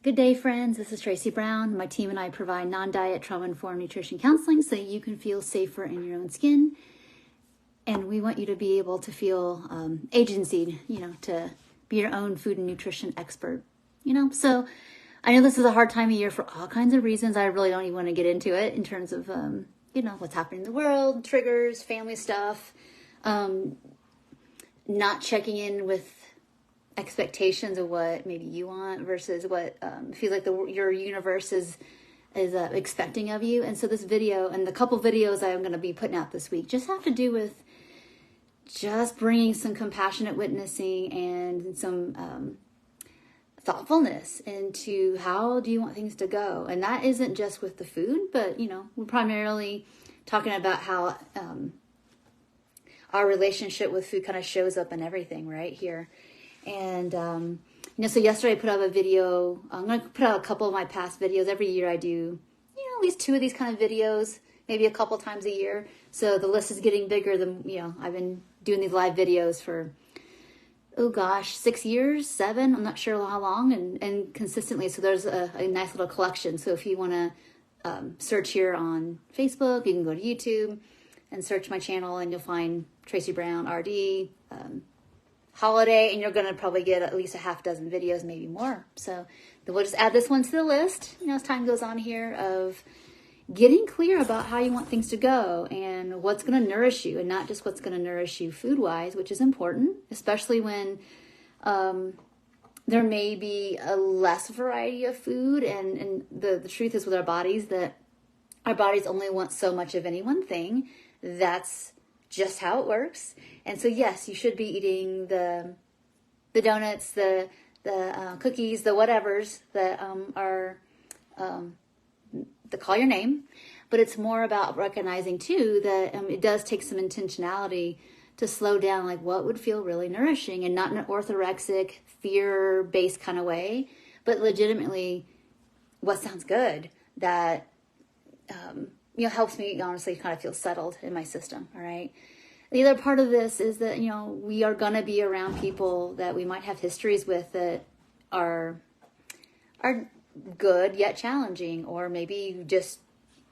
Good day, friends. This is Tracy Brown. My team and I provide non-diet, trauma-informed nutrition counseling so you can feel safer in your own skin. And we want you to be able to feel agency, to be your own food and nutrition expert. So I know this is a hard time of year for all kinds of reasons. I really don't even want to get into it in terms of, what's happening in the world, triggers, family stuff, not checking in with expectations of what maybe you want versus what feels like your universe is expecting of you. And so this video and the couple videos I'm going to be putting out this week just have to do with just bringing some compassionate witnessing and some thoughtfulness into how do you want things to go. And that isn't just with the food, but we're primarily talking about how our relationship with food kind of shows up in everything right here. And, so yesterday I put out a video. I'm going to put out a couple of my past videos. Every year I do, at least 2 of these kind of videos, maybe a couple times a year. So the list is getting bigger than, I've been doing these live videos for, 6 years, 7, I'm not sure how long, and consistently. So there's a nice little collection. So if you want to search here on Facebook, you can go to YouTube and search my channel and you'll find Tracy Brown, RD, holiday, and you're going to probably get at least a half dozen videos, maybe more. So we'll just add this one to the list, as time goes on here, of getting clear about how you want things to go and what's going to nourish you, and not just what's going to nourish you food-wise, which is important, especially when there may be a less variety of food. And the truth is with our bodies that our bodies only want so much of any one thing. That's just how it works. And so yes, you should be eating the donuts, the cookies, the whatevers that are that call your name. But it's more about recognizing too that it does take some intentionality to slow down, like what would feel really nourishing, and not in an orthorexic, fear-based kind of way, but legitimately what sounds good that helps me honestly kind of feel settled in my system. All right. The other part of this is that, we are going to be around people that we might have histories with that are good yet challenging, or maybe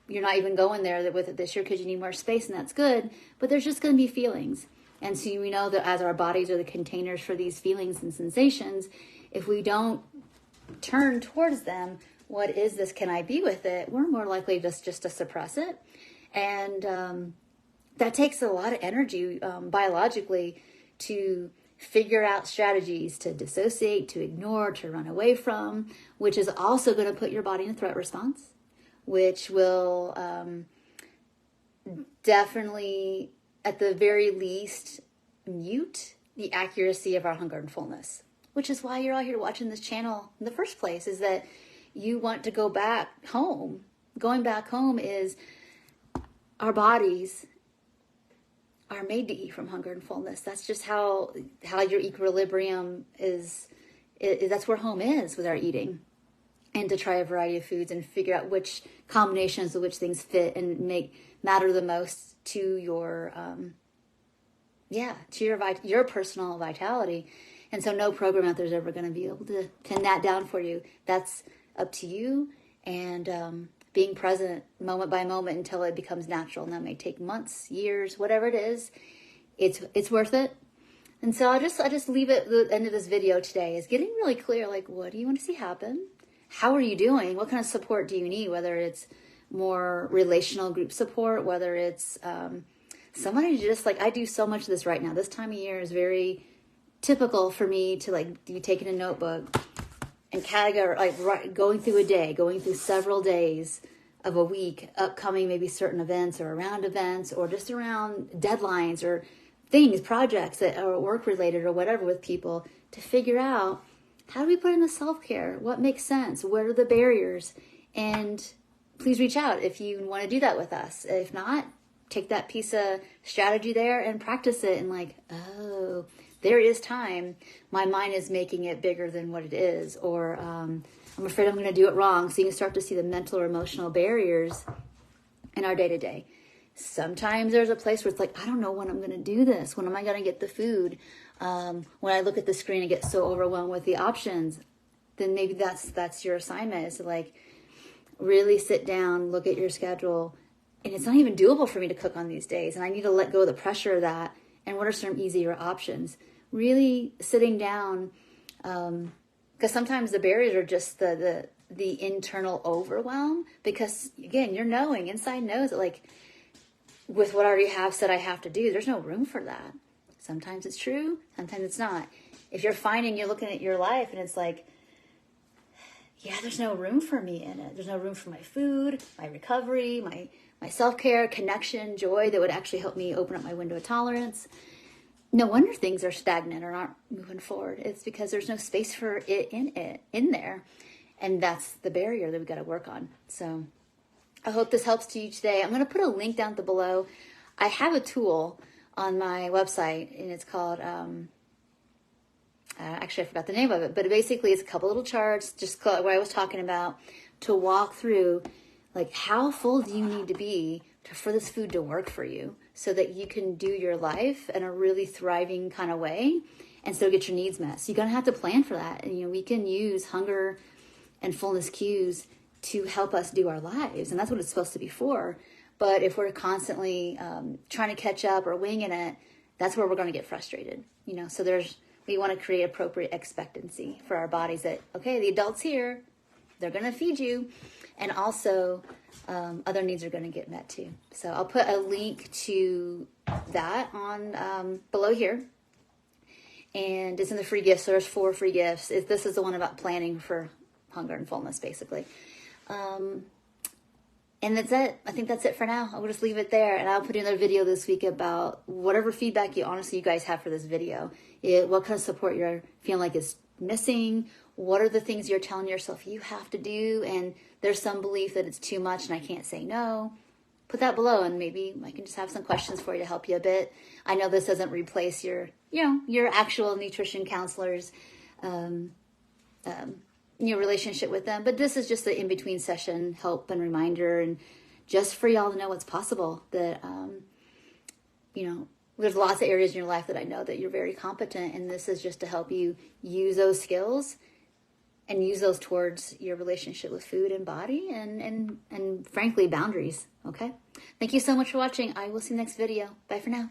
you're not even going there with it this year because you need more space, and that's good, but there's just going to be feelings. And so we know that as our bodies are the containers for these feelings and sensations, if we don't turn towards them, what is this? Can I be with it? We're more likely just to suppress it. And that takes a lot of energy biologically to figure out strategies to dissociate, to ignore, to run away from, which is also going to put your body in a threat response, which will definitely, at the very least, mute the accuracy of our hunger and fullness, which is why you're all here watching this channel in the first place, is that you want to go back home. Going back home is our bodies are made to eat from hunger and fullness. That's just how your equilibrium is. That's where home is with our eating, and to try a variety of foods and figure out which combinations of which things fit and matter the most to your your personal vitality. And so no program out there is ever going to be able to pin that down for you. That's up to you, and being present moment by moment until it becomes natural. And that may take months, years, whatever it is. It's worth it. And so I just leave it at the end of this video today is getting really clear, like, what do you want to see happen? How are you doing? What kind of support do you need? Whether it's more relational group support, whether it's somebody just I do so much of this right now. This time of year is very typical for me to be taking a notebook and categorize, going through a day, going through several days of a week, upcoming maybe certain events or around events, or just around deadlines or things, projects that are work related or whatever with people, to figure out how do we put in the self-care? What makes sense? What are the barriers? And please reach out if you want to do that with us. If not, take that piece of strategy there and practice it, and there is time. My mind is making it bigger than what it is, or I'm afraid I'm going to do it wrong. So you can start to see the mental or emotional barriers in our day-to-day. Sometimes there's a place where it's I don't know when I'm going to do this. When am I going to get the food? When I look at the screen and get so overwhelmed with the options, then maybe that's your assignment, is to like really sit down, look at your schedule. And it's not even doable for me to cook on these days. And I need to let go of the pressure of that. And what are some easier options? Really sitting down, because sometimes the barriers are just the internal overwhelm. Because again, you're knowing, inside knows that like with what I already have said I have to do, there's no room for that. Sometimes it's true, sometimes it's not. If you're finding you're looking at your life and it's like, yeah, there's no room for me in it. There's no room for my food, my recovery, my self-care, connection, joy that would actually help me open up my window of tolerance. No wonder things are stagnant or aren't moving forward. It's because there's no space for it in there. And that's the barrier that we've got to work on. So I hope this helps to you today. I'm going to put a link down below. I have a tool on my website, and it's called, actually I forgot the name of it, but basically it's a couple little charts, just what I was talking about, to walk through like how full do you need to be for this food to work for you, so that you can do your life in a really thriving kind of way and still get your needs met. So you're going to have to plan for that. And, we can use hunger and fullness cues to help us do our lives. And that's what it's supposed to be for. But if we're constantly trying to catch up or winging it, that's where we're going to get frustrated. So we want to create appropriate expectancy for our bodies that, okay, the adult's here, they're going to feed you. And also other needs are going to get met too. So I'll put a link to that on below here. And it's in the free gifts. So there's 4 free gifts. This is the one about planning for hunger and fullness, basically. And that's it. I think that's it for now. I'll just leave it there. And I'll put another video this week about whatever feedback you guys have for this video. What kind of support you're feeling like is missing. What are the things you're telling yourself you have to do? And there's some belief that it's too much and I can't say no. Put that below, and maybe I can just have some questions for you to help you a bit. I know this doesn't replace your actual nutrition counselor's, relationship with them, but this is just the in-between session help and reminder, and just for y'all to know what's possible. That there's lots of areas in your life that I know that you're very competent, and this is just to help you use those skills and use those towards your relationship with food and body and frankly, boundaries. Okay. Thank you so much for watching. I will see you next video. Bye for now.